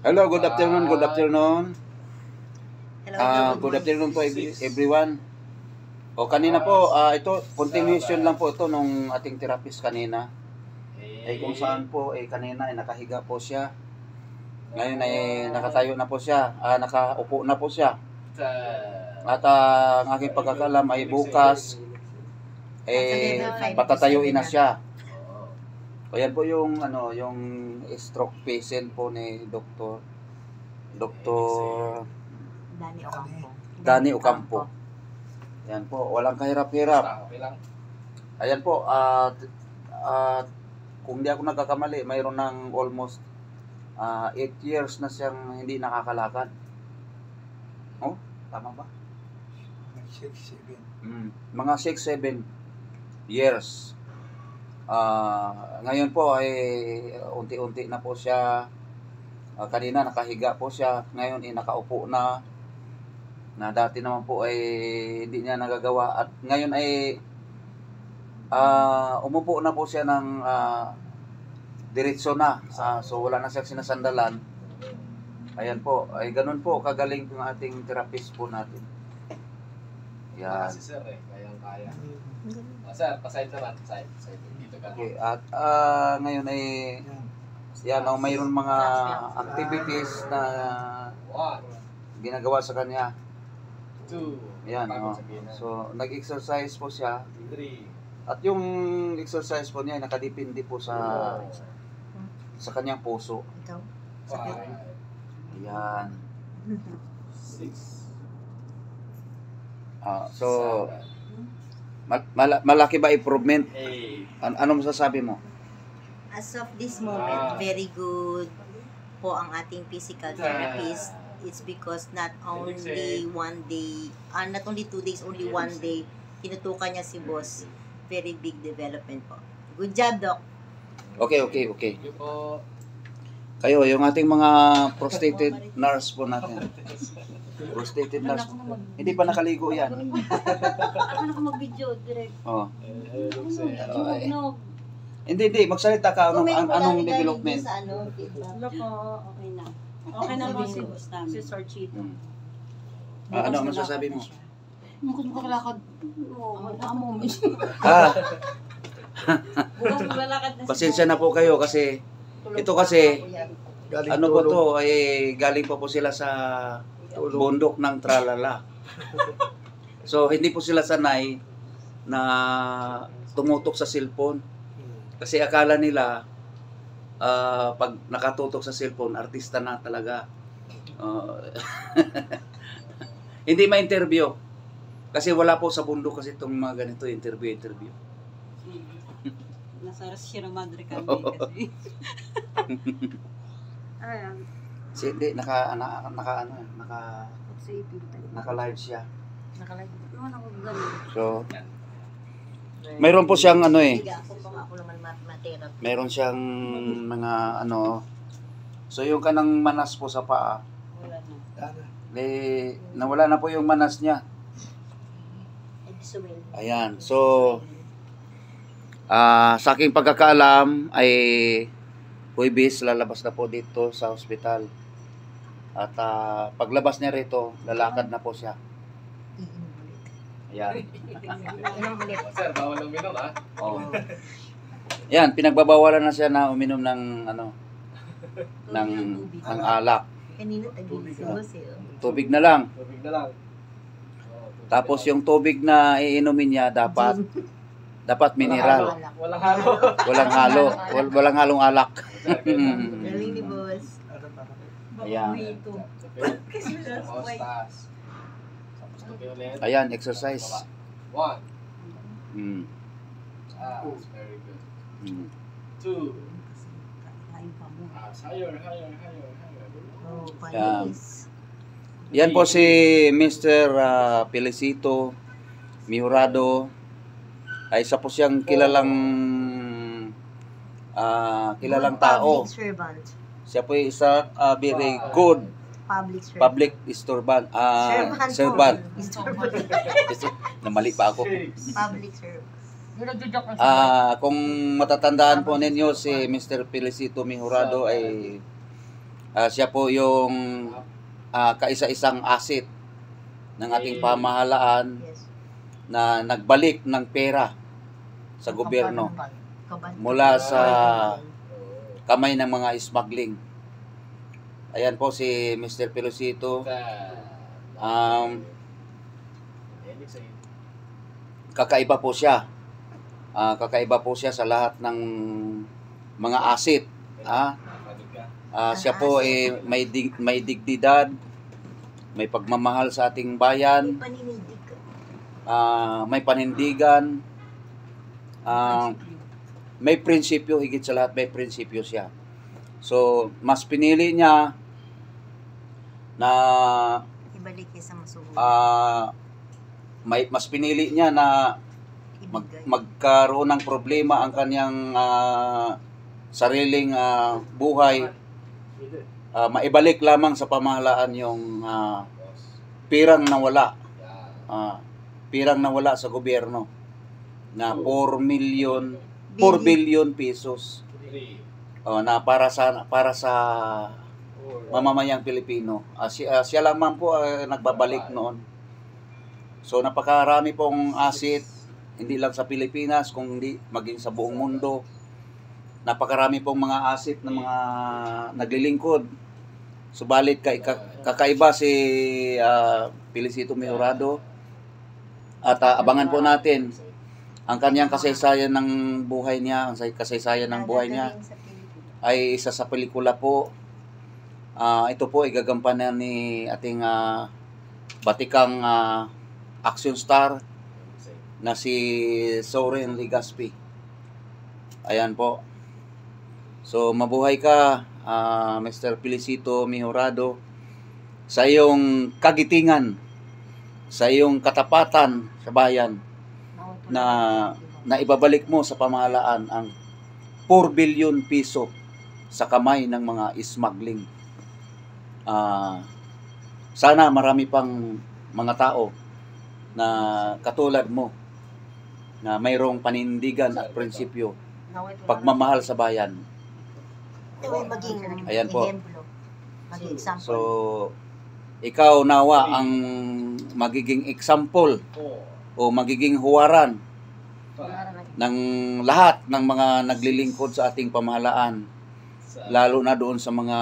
Hello, good afternoon, good afternoon. Hello, Good afternoon po everyone. O kanina po, ito, continuation lang po ito nung ating therapist kanina. Ay kung saan po, kanina ay nakahiga po siya. Ngayon ay nakatayo na po siya, nakaupo na po siya. At ang aking pagkakalam ay bukas, patatayuin na siya. Ayan po yung yung stroke patient po ni Dr. Danny Ocampo. Ayan po, walang kahirap-hirap. Ayan po, kung di ako nagkakamali, mayroon ng almost 8 years na siyang hindi nakakalakad. Oh, tama ba? 6-7. Mga 6-7 years. Ngayon po ay unti-unti na po siya. Kanina nakahiga po siya, ngayon ay nakaupo na. Na dati naman po ay hindi niya nagagawa at ngayon ay umupo na po siya ng diretso na. So wala na siyang sinasandalan. Ayan po, ay ganun po kagaling yung ating therapist po natin. Yan. Si sir kayang-kaya. Sir, paside naman, side. Dito ka. Okay, at ngayon ay yan, mayroon mga activities na ginagawa sa kanya. 2. Yan, so nag-exercise po siya. 3. At yung exercise po niya nakadepende po sa kanyang puso. 5. Yan. 6. So malaki ba improvement? 8. Ano masasabi mo? As of this moment, very good po ang ating physical therapist. It's because not only 1 day, not only 2 days, only 1 day, tinutukan niya si boss. Very big development po. Good job, Doc. Okay. Thank you po. Kayo, yung ating mga prostrated nurse po natin. Prostrated nurse. Hindi pa nakaligo yan. Ako na mag-video direct. Oh. No. Hindi. Magsalita ka. Anong development? Wala po, okay na. Okay na po si Sir Chito. Ano masasabi mo? Kung makalakad, wala mo. Bukas maglalakad na Pasensya na po kayo kasi ito kasi Galing ano po tulog. to ay galing pa po sila sa bundok ng Tralala. So hindi po sila sanay na tumutok sa cellphone. Kasi akala nila pag nakatutok sa cellphone, artista na talaga. Hindi ma-interview. Kasi wala po sa bundok kasi itong mga ganito, interview. Nasa Sierra Madre kami kasi. Ayan. Hindi, naka-live siya. Ano ako ganun? So, mayroon po siyang Ako naman matera. mayroon siyang mga so yung kanang manas po sa paa, Wala na. nawala na po yung manas niya. Ayan, so sa aking pagkakaalam ay Huwebes lalabas na po dito sa ospital. At paglabas niya rito, lalakad na po siya. Ayan. Sir, bawal uminom Oh. Yan, pinagbabawalan na siya na uminom ng ng alak. Kanina tagilid si boss eh. Tubig na lang. Tubig na lang. Tapos yung tubig na iinumin niya dapat mineral. Walang halo. Walang halong alak. Galing ni boss. Ayan. Taas. Tapos tuloy ulit. Ayan, exercise. 1. Very good. 2. Higher. Oh, Yan. panis. Yan po si Mr. Felicito Mihurado. Ay isa po siyang kilalang tao. Public servant. Siya po ay isa very good Public servant. servant. Servant. Namali pa ako. Public servant. Kung matatandaan po ninyo si Mr. Felicito Mihurado ay Siya po yung kaisa-isang asset ng ating pamahalaan Yes. na nagbalik ng pera sa gobyerno mula sa kamay ng mga smuggling. Ayan po si Mr. Pelosito. Kakaiba po siya. Kakaiba po siya sa lahat ng mga asset. Siya po may dignidad, may pagmamahal sa ating bayan, may panindigan, may prinsipyo, higit sa lahat may prinsipyo siya. So, mas pinili niya na ibalik niya sa masubo. mas pinili niya na magkaroon ng problema ang kanyang sariling buhay, maibalik lamang sa pamahalaan yung pirang nawala. Pirang nawala sa gobyerno na 4 billion pesos na para sa mamamayang Pilipino. Siya lamang po nagbabalik noon. So napakarami pong asset, hindi lang sa Pilipinas kundi maging sa buong mundo. Napakarami pong mga asset na mga naglilingkod. Subalit kakaiba si Felicito Mejorado. At abangan po natin ang kanyang kasaysayan ng buhay niya, ang kasaysayan ng buhay niya ay isa sa pelikula po. Ito po ay gagampanan ni ating batikang action star na si Soren Legaspi. Ayan po. So mabuhay ka, Mr. Felicito Mejorado, sa iyong kagitingan, sa iyong katapatan sa bayan, na ibabalik mo sa pamahalaan ang 4 billion piso sa kamay ng mga smuggling. Sana marami pang mga tao na katulad mo na mayroong panindigan at prinsipyo, pagmamahal sa bayan. Ayan po. So, ikaw nawa ang magiging example o magiging huwaran ng lahat ng mga naglilingkod sa ating pamahalaan, lalo na doon sa mga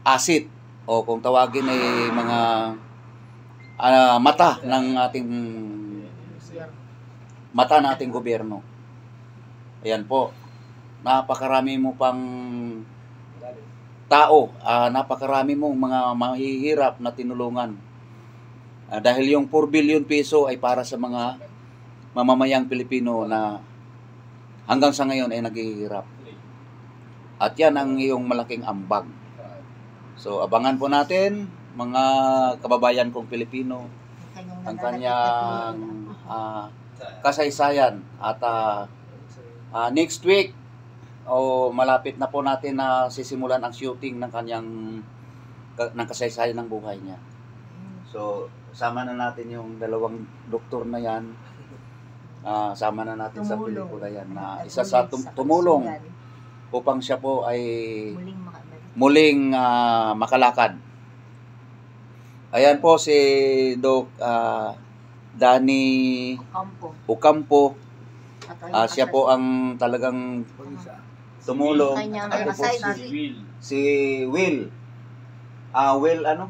asset o kung tawagin ay mga mata ng ating gobyerno. Ayan po. Napakarami mo pang tao, napakarami mong mga mahihirap na tinulungan. Dahil yung 4 billion peso ay para sa mga mamamayang Pilipino na hanggang sa ngayon ay naghihirap. At yan ang iyong malaking ambag. So abangan po natin, mga kababayan kong Pilipino, ang kanyang kasaysayan. At next week, malapit na po natin na sisimulan ang shooting ng kanyang ng kasaysayan ng buhay niya. So, sama na natin yung dalawang doktor na yan. Sama na natin sa pelikula yan na isa sa tumulong upang siya po ay muling makalakad. Ayan po si Doc Danny Ocampo. Siya po ang talagang tumulong. Si Will. Will ano?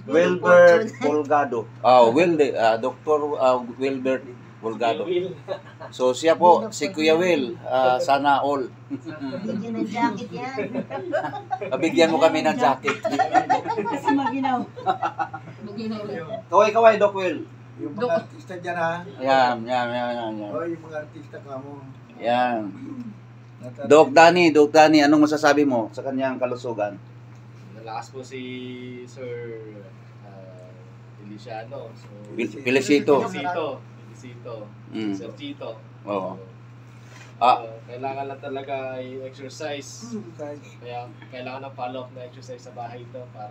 Wilbert Volgado. Dr. Wilbert Volgado. So siya po, si Kuya Will, sana all. Bigyan ng jacket yan. Bigyan mo kami ng jacket. Kasi maginaw. Kaway, Doc Will. Yung mga artista dyan ha. Yan. Yung mga artista ka mo. Yan. Doc Danny, anong masasabi mo sa kanyang kalusugan? Nalakas po si Sir Feliciano. Felicito. Sir Chito. Oo. Kailangan lang talaga i-exercise. Kaya kailangan ng follow-up na exercise sa bahay ito para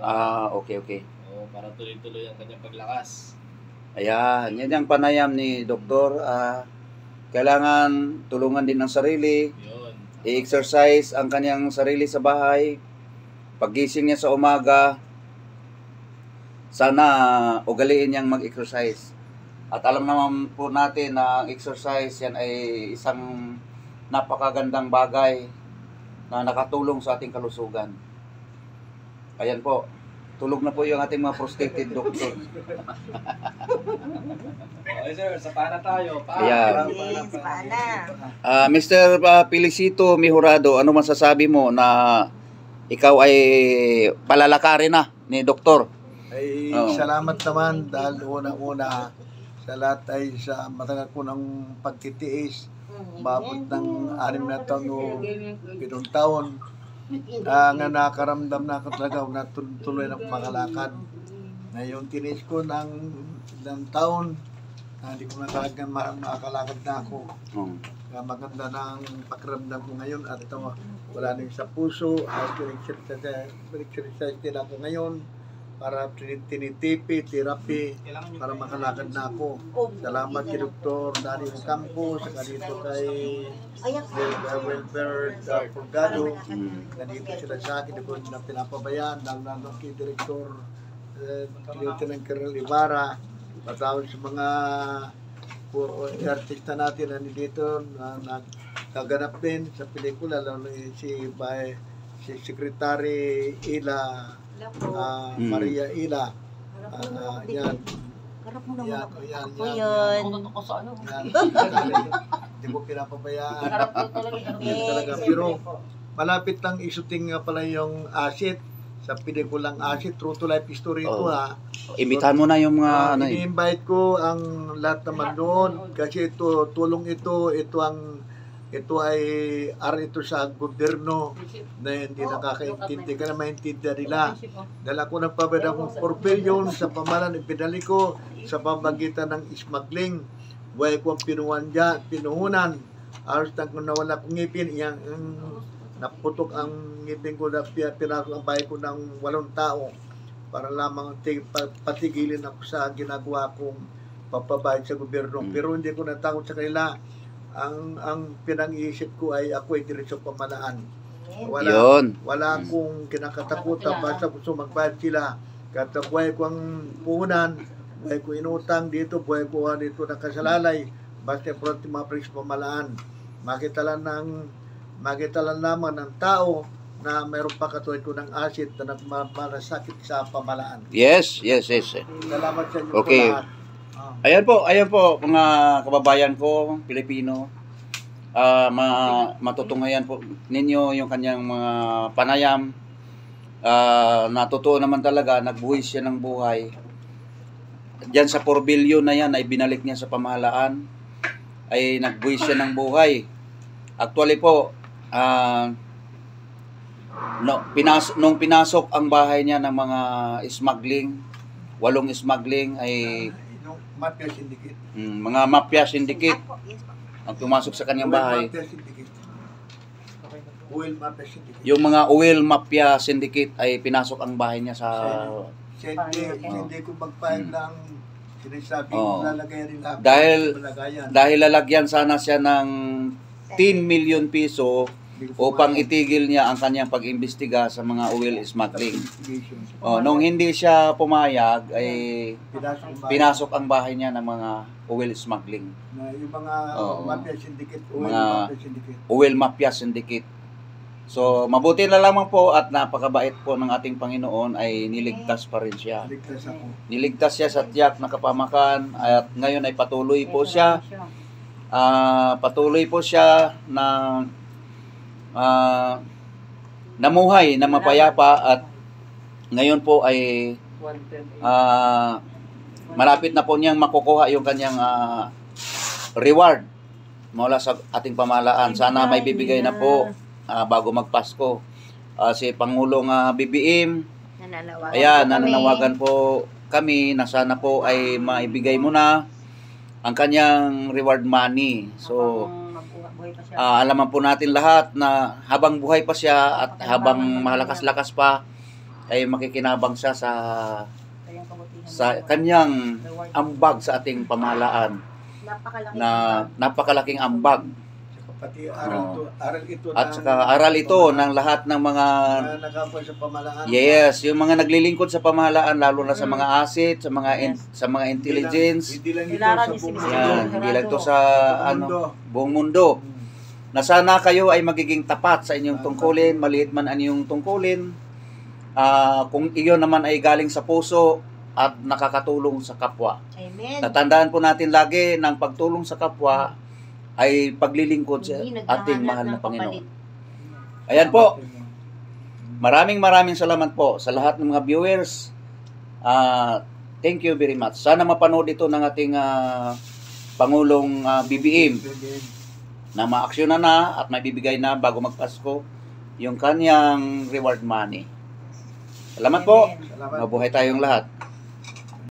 Okay. Para tuloy-tuloy ang kanyang paglakas. Ayan, yan ang panayam ni Doktor. Kailangan tulungan din ang sarili, Yun. i-exercise ang kanyang sarili sa bahay, Paggising niya sa umaga, sana ugaliin niyang mag-exercise. At alam naman po natin na ang exercise yan ay isang napakagandang bagay na nakatulong sa ating kalusugan. Ayan po, tulog na po yung ating mga frustrated doctor. Okay sir, sa pana tayo. Ayan. Yes, paana. Mr. Felicito Mejorado, ano masasabi mo na ikaw ay palalakarin na ni doktor? Ay, Oo. salamat naman dahil una-una sa lahat ay sa matagal ko ng pagtitiis. Mabot ng 6 na taon o 7 taon. Nga nakaramdam na ako talaga na tuloy na makalakad. Ngayon tinis ko ng ilang taon na hindi ko makalakad na ako. Kaya maganda na ang pakiramdam ko ngayon at ito, wala na yung sa puso at pinag-exercise din ako ngayon para tinitipi, therapy para makalakad na ako. Salamat kay Dr. Dario Campo, saka dito kay Welfare Purgado, na dito sila sa akin, ako na pinapabayaan, lalo kay Director Lieutenant Colonel Ibarra, patawag sa mga artista natin na dito na nagaganap din sa pelikula, lalo si Secretary Ila Maria Ila. Yan. Yan. Hindi ko pinapabayaan. Yan talaga. Pero malapit lang isuting nga pala yung ASIT sa pelikulang ASIT, True to Life Story ito ha. Imbitahan mo na yung mga ano eh. Ini-invite ko ang lahat naman doon kasi ito, tulong ito ay ito sa gobyerno na hindi nakakaintindi ka na maintindihan nila. Dahil ako nagpabada akong 4 billion sa pamalan ipinali ko sa pamagitan ng smuggling. Buhay ko ang pinuhunan. Aros na kung nawala kong ngipin, naputok ang ngipin ko na pinasok ang bahay ko ng 8 tao para lamang patigilin ako sa ginagawa kong papabayad sa gobyerno. Pero hindi ko natakot sa kanila. Ang pinang-iisip ko ay ako ay diretso pamalaan. Wala akong kinakatakutan basta gusto magbayad sila. Kata buhay ko ang puhunan, buhay ko inutang dito, buhay ko dito nakasalalay. Basta yung mga presyo pamalaan. Makita lang naman ng tao na mayroon pa katulad ko ng acid na nagmalasakit sa pamalaan. Yes. Salamat sa inyo Okay. po lahat. Ayan po mga kababayan ko, Pilipino. Matutunghayan po ninyo yung kanyang mga panayam. Natotoo naman talaga, nagbuhis siya ng buhay. Diyan sa 4 billion na yan ay binalik niya sa pamahalaan. Ay nagbuhis siya ng buhay. Actually po, nung pinasok ang bahay niya ng mga smuggling, 8 smuggling ay Mafia Syndicate. mga mafia syndicate ang pumasok sa kanyang bahay. Oil Mafia Syndicate. Yung mga oil mafia syndicate ay pinasok ang bahay niya sa Hindi ko magpahal ng sinasabi Oo. ko lalagay rin lang. dahil lalagyan sana siya ng 10 million piso upang itigil niya ang kanyang pag-imbestiga sa mga oil smuggling. Nung hindi siya pumayag ay pinasok ang bahay niya ng mga oil smuggling. Yung mga Oo. Mafia Syndicate, Oil Mga Mafia Syndicate. Oil mafia syndicate. So mabuti na lamang po at napakabait po ng ating Panginoon ay niligtas pa rin siya. Ligtas ako. Niligtas siya sa tiyak na kapamakan at ngayon ay patuloy po siya na namuhay na mapayapa at ngayon po ay malapit na po niyang makukuha yung kanyang reward mula sa ating pamahalaan. Sana may bibigay na po bago magpasko. Si Pangulong BBM, nananawagan po kami na sana po ay maibigay mo na ang kanyang reward money. So, alaman po natin lahat na habang buhay pa siya at habang malakas-lakas pa ay makikinabang siya sa kanyang ambag sa ating pamahalaan na napakalaking ambag Pati aral ito At saka aral ito ng lahat ng mga nakapoy sa pamahalaan. yes, yung mga naglilingkod sa pamahalaan lalo na sa mga asset, sa mga sa mga intelligence. Hindi lang ito Kailangan sa din si buong Mr. Yan, hindi lang to sa mundo. buong mundo. Na sana kayo ay magiging tapat sa inyong tungkulin, maliit man ang inyong tungkulin. Kung iyon naman ay galing sa puso at nakakatulong sa kapwa. Amen. Tatandaan po natin lagi ng pagtulong sa kapwa ay paglilingkod sa Hindi ating naghahanap mahal na ng Panginoon. kapalit. Ayan po. Maraming salamat po sa lahat ng mga viewers. Thank you very much. Sana mapanood ito ng ating Pangulong BBM na maaksyonan na at may bibigay na bago magpasko yung kanyang reward money. Salamat po. Amen. Salamat. Mabuhay tayong lahat.